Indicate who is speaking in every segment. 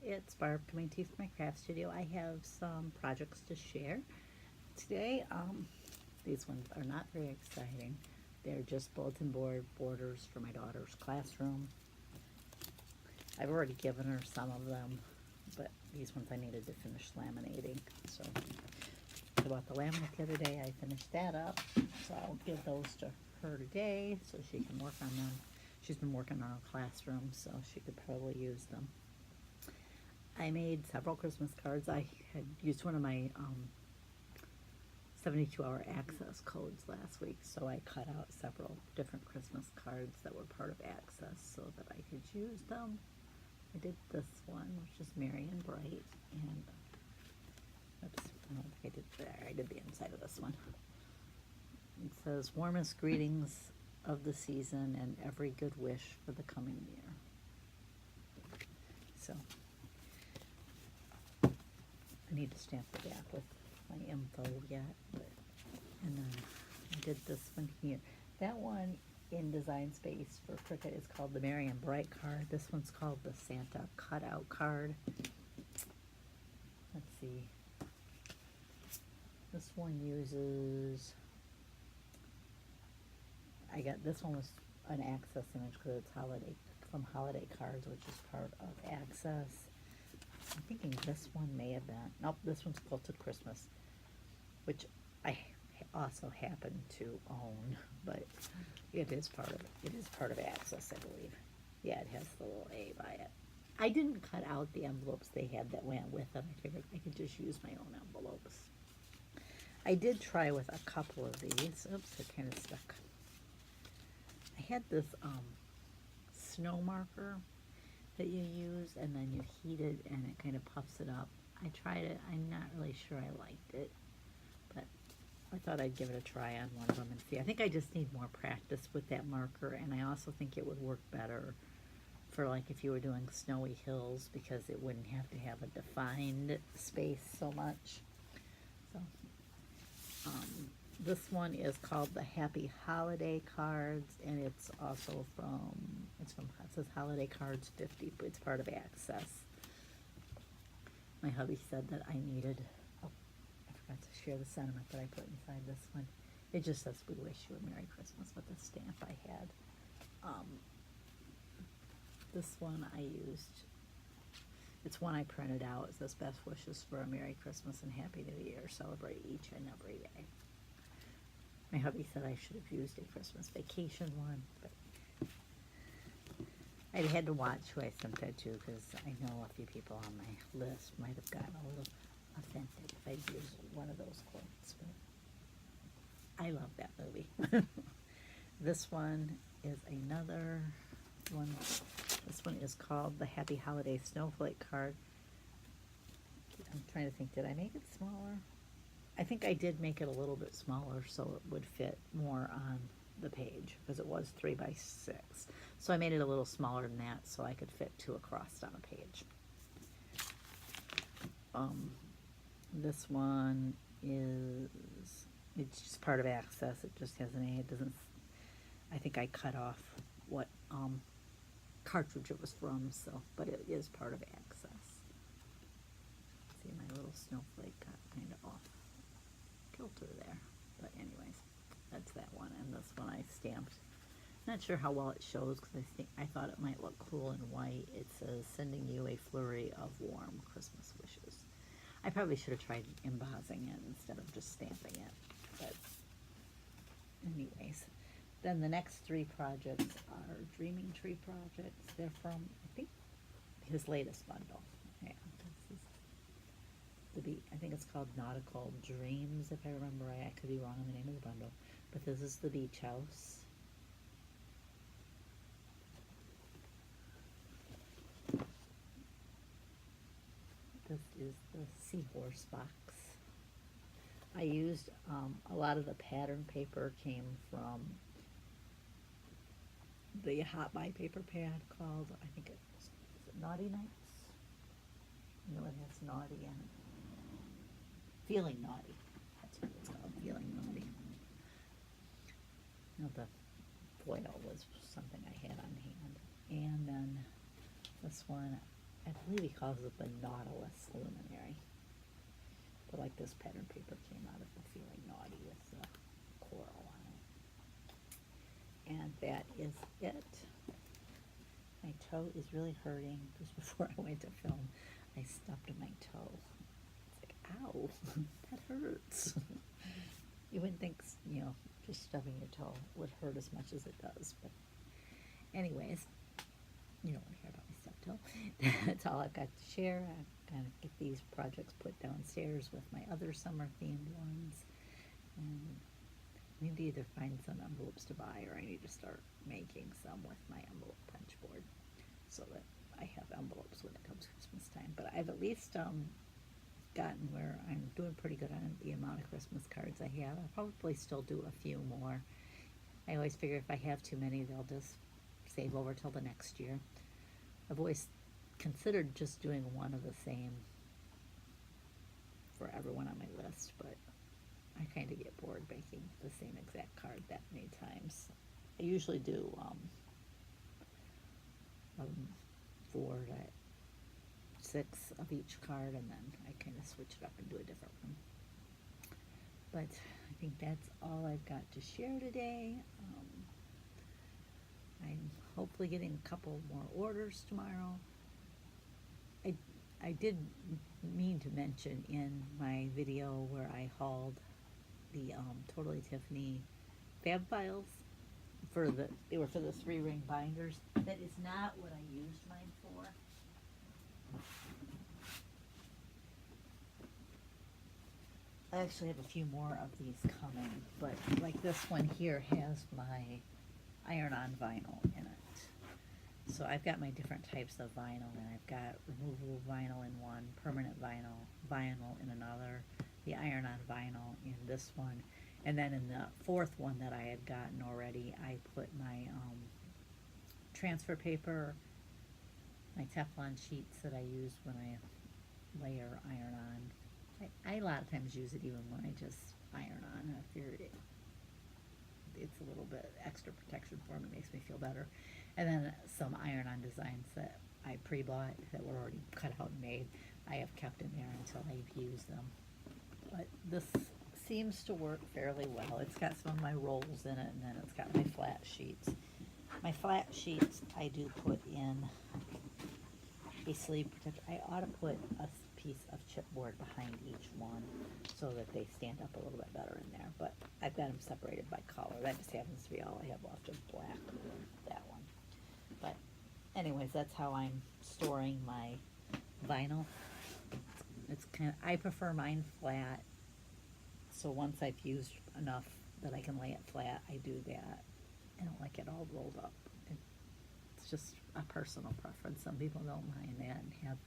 Speaker 1: It's Barb coming to you from my craft studio. I have some projects to share today. These ones are not very exciting. They're just bulletin board borders for my daughter's classroom. I've already given her some of them, but these ones I needed to finish laminating. So I bought the laminate the other day. I finished that up, so I'll give those to her today so she can work on them. She's been working on her classroom, so she could probably use them. I made several Christmas cards. I had used one of my 72-hour access codes last week, so I cut out several different Christmas cards that were part of access so that I could use them. I did this one, which is Merry and Bright, and oops, I don't think I did there. I did the inside of this one. It says, warmest greetings of the season and every good wish for the coming year. So I need to stamp the back with my info yet, and then I did this one here. That one in Design Space for Cricut is called the Merry and Bright card. This one's called the Santa Cutout card. Let's see. This one uses, I got, this one was an access image because it's holiday, from Holiday Cards, which is part of Access. I'm thinking this one may have been, nope, this one's Quilted Christmas, which I also happen to own, but it is part of Access, I believe. Yeah, it has the little A by it. I didn't cut out the envelopes they had that went with them. I figured I could just use my own envelopes. I did try with a couple of these. Oops, they're kind of stuck. I had this snow marker that you use, and then you heat it and it kind of puffs it up. I tried it. I'm not really sure I liked it, but I thought I'd give it a try on one of them and see. I think I just need more practice with that marker, and I also think it would work better for like if you were doing snowy hills, because it wouldn't have to have a defined space so much. So this one is called the Happy Holiday Cards, and it's also from, it says Holiday Cards 50, but it's part of Access. My hubby said that I needed, oh, I forgot to share the sentiment that I put inside this one. It just says, we wish you a Merry Christmas, with the stamp I had. This one I used, it's one I printed out. It says, best wishes for a Merry Christmas and Happy New Year. Celebrate each and every day. My hubby said I should have used a Christmas vacation one, but I had to watch who I sent that to, because I know a few people on my list might have gotten a little offended if I'd used one of those quotes, but I love that movie. This one is another one. This one is called the Happy Holiday Snowflake card. I'm trying to think, did I make it smaller? I think I did make it a little bit smaller so it would fit more on the page, because it was 3 by 6. So I made it a little smaller than that so I could fit 2 across on a page. This one is, it's just part of Access. It just has an A. It doesn't, I think I cut off what cartridge it was from, so, but it is part of Access. See, my little snowflake got kind of off kilter there, but anyways, that's that one. And this one I stamped. Not sure how well it shows, because I thought it might look cool in white. It says, sending you a flurry of warm Christmas wishes. I probably should have tried embossing it instead of just stamping it, but anyways. Then the next 3 projects are Dreaming Tree projects. They're from, I think, his latest bundle. Yeah, this is I think it's called Nautical Dreams, if I remember right. I could be wrong on the name of the bundle. But this is the beach house. This is the seahorse box. I used a lot of the pattern paper came from the Hot Buy paper pad called, I think is it Naughty Nights? No, it has Naughty in it. Feeling Naughty. That's what it's called, Feeling Naughty. Now the foil was something I had on hand. And then this one I believe he calls it the Nautilus Luminary. But like this pattern paper came out of the Feeling Naughty with the coral on it. And that is it. My toe is really hurting. Just before I went to film, I stepped on my toe. It's like, ow, that hurts. You wouldn't think, just stubbing your toe would hurt as much as it does. But anyways, you don't want to hear about my stub toe. That's all I've got to share. I've got to get these projects put downstairs with my other summer themed ones. And I need to either find some envelopes to buy, or I need to start making some with my envelope punch board so that I have envelopes when it comes Christmas time. But I've at least gotten where I'm doing pretty good on the amount of Christmas cards I have. I'll probably still do a few more. I always figure if I have too many, they'll just save over till the next year. I've always considered just doing one of the same for everyone on my list, but I kind of get bored making the same exact card that many times. I usually do 4 to 6 of each card, and then I kind of switch it up and do a different one. But I think that's all I've got to share today. I'm hopefully getting a couple more orders tomorrow. I did mean to mention in my video where I hauled the Totally Tiffany fab files they were for the 3-ring binders. That is not what I used mine for. I actually have a few more of these coming, but like this one here has my iron-on vinyl in it. So I've got my different types of vinyl, and I've got removable vinyl in one, permanent vinyl in another, the iron-on vinyl in this one, and then in the 4th one that I had gotten already, I put my transfer paper, my Teflon sheets that I use when I layer iron on. I a lot of times use it even when I just iron on. I figure it's a little bit extra protection for me, makes me feel better. And then some iron-on designs that I pre-bought that were already cut out and made, I have kept in there until I've used them. But this seems to work fairly well. It's got some of my rolls in it, and then it's got my flat sheets. My flat sheets I do put in a sleeve protector. I ought to put a piece of chipboard behind each one so that they stand up a little bit better in there. But I've got them separated by color. That just happens to be all I have left of black, that one. But anyways, that's how I'm storing my vinyl. It's kind of, I prefer mine flat. So once I've used enough that I can lay it flat, I do that. I don't like it all rolled up. It's just a personal preference. Some people don't mind that and have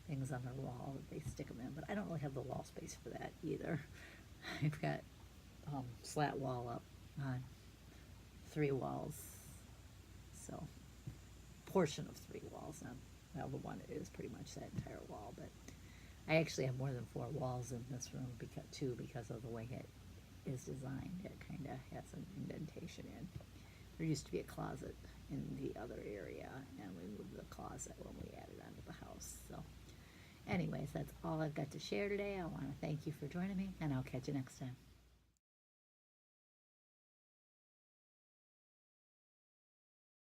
Speaker 1: things on their wall that they stick them in, but I don't really have the wall space for that either. I've got slat wall up on 3 walls, so portion of 3 walls. Well, the one is pretty much that entire wall, but I actually have more than 4 walls in this room because of the way it is designed. It kind of has an indentation in. There used to be a closet in the other area, and we moved the closet when we added onto the house. So anyways, that's all I've got to share today. I want to thank you for joining me, and I'll catch you next time.